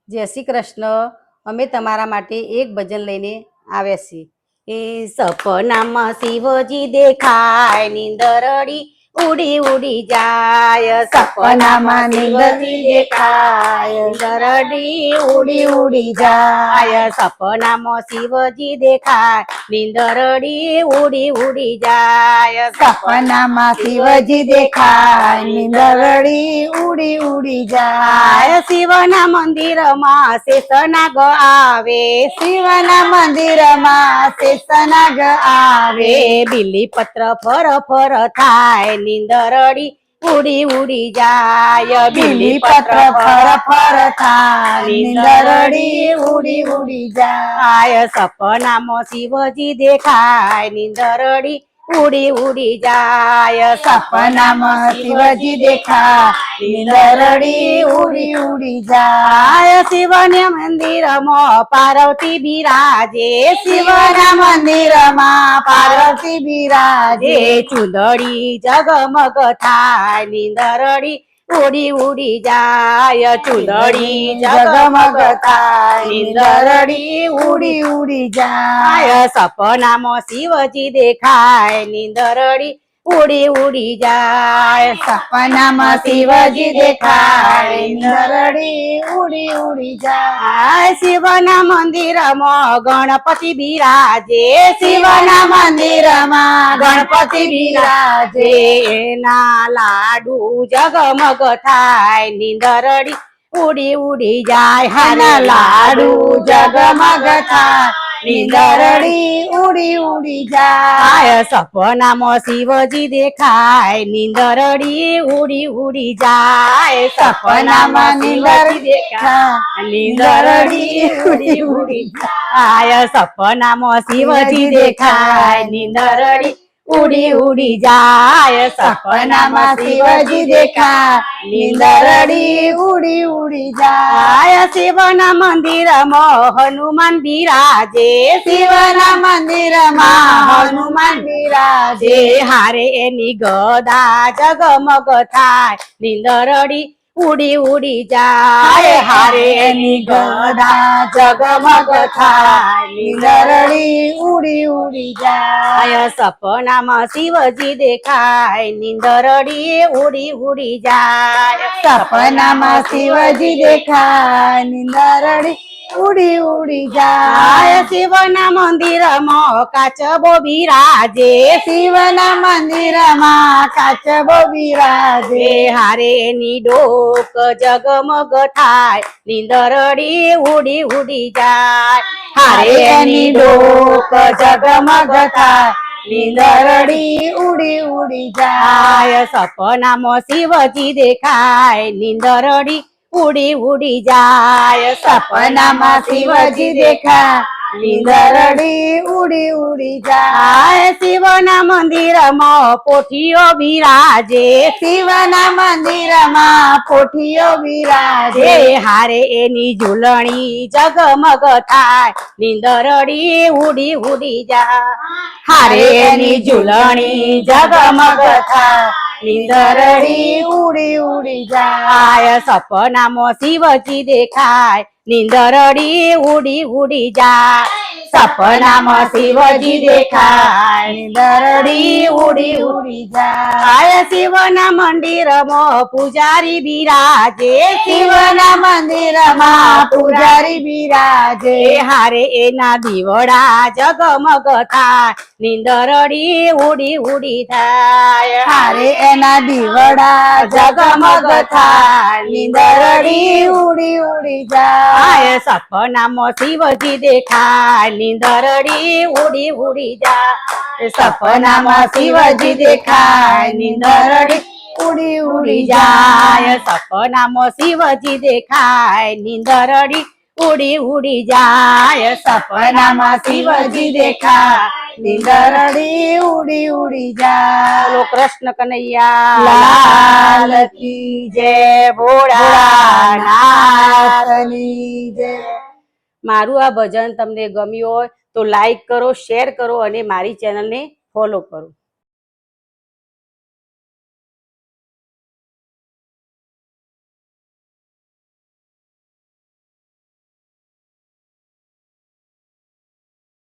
जय श्री कृष्ण। अमे तमारा माटे एक भजन लईने आव्या छीए। ए सपनामां शिवजी देखाय, नींदरड़ी उड़ी उड़ी जाय। सपनामां शिवजी देखाय, नींदरड़ी उड़ी उड़ी जाय। सपनामां शिवजी देखाय, नींदरड़ी उड़ी उड़ी जाय। सपनामां शिवजी देखाय, नींदरड़ी उड़ी उड़ी जाय। शिवना मंदिरमां शेषनाग आवे, शिवना मंदिरमां शेषनाग आवे। बिलीपत्र फर फर थाय, नींदरड़ी उड़ी उड़ी जाय। बिलीपत्र फर फर थाय, नींदरड़ी उड़ी उड़ी जाय। सपनामां शिवजी देखाय, नींदरड़ी उड़ी उड़ी जाय। सपनामां शिवजी देखाय, नींदरड़ी उड़ी उड़ी जाय। शिवना मंदिरमां पार्वती बिराजे, शिवना मंदिरमां पार्वती बिराजे। चुंदड़ी जगमग थाय, नींदरड़ी उड़ी उड़ी जाय। चुंदड़ी जगमग थाय, नींदरड़ी उड़ी उड़ी जाय। सपनामां शिवजी देखाय, नींदरड़ी उड़ी उड़ी जाय। सपनामां शिवजी देखाय, नींदरड़ी उड़ी उड़ी जाय। शिवना मंदिरमां गणपति बिराजे, शिवना मंदिरमां गणपति बिराजे। एना लाडू जगमग थाय, नींदरड़ी उड़ी उड़ी जाय। एना लाडू जगमग थाय, नींदरड़ी उड़ी उड़ी जाय। सपनामां शिवजी देखाय, नींदरड़ी उड़ी उड़ी जाय। सपनामां नींदरड़ी देखाय, नींदरड़ी उड़ी उड़ी जाय। सपनामां शिवजी देखाय, नींदरड़ी उड़ी उड़ी जाय। सपनामां शिवजी देखाय, नींदरड़ी उड़ी उड़ी जाय। शिवना मंदिरमां हनुमान बिराजे, शिवना मंदिरमां हनुमान बिराजे। हारे एनी गदा जगमग थाय, नींदरड़ी उड़ी उड़ी जाय। हारे एनी गदा जगमग थाय, नींदरड़ी उड़ी उड़ी जाय। सपनामां शिवजी देखाय, नींदरड़ी उड़ी उड़ी जाय। सपनामां शिवजी देखाय, नींदरड़ी उड़ी उड़ी जाय। शिवना मंदिरमां काचबो बिराजे, शिवना मंदिरमां काचबो बिराजे। हारे एनी डोक जगमग थाय, नींदरड़ी उड़ी उड़ी जाय। हारे एनी डोक जगमग थाय, नींदरड़ी उड़ी उड़ी जाय। सपनामां शिवजी देखाय, नींदरड़ी उड़ी उड़ी जाय। सपनामां शिवजी देखाय, नींदरड़ी उड़ी उड़ी जाय। शिवना मंदिरमां पोठियो बिराजे, शिवना मंदिरमां पोठियो बिराजे। हारे एनी झूलणी जगमग थाय, नींदरड़ी उड़ी उड़ी जाय। हारे एनी झूलणी जगमग थाय, नींदरड़ी उड़ी उड़ी जाय। सपनामां शिवजी देखाय, नींदरड़ी उड़ी उड़ी जाय। सपनामां शिवजी देखाय, नींदरड़ी उड़ी उड़ी जाय। शिवना मंदिरमां पुजारी बिराजे, शिवना मंदिरमां पुजारी बिराजे। हारे एना दीवड़ा जगमग थाय, नींदरड़ी उड़ी उड़ी जाय। हारे एना दीवड़ा जगमग थाय, नींदरड़ी उड़ी उड़ी जाय। सपनामां शिवजी देखाय, नींदरड़ी उड़ी उड़ी जाय। सपनामां शिवजी देखाय, नींदरड़ी उड़ी उड़ी जाय। सपनामां शिवजी देखाय, नींदरड़ी उड़ी उड़ी जाय। सपनामां शिवजी देखाय, नींदरड़ी उड़ी उड़ी जाय। बोलो कृष्ण कन्हैया लाल की जय, भोળાનાથની જય। મારું આ ભજન તમને ગમ્યું હોય તો લાઈક કરો, શેર કરો અને મારી ચેનલને ફોલો કરો।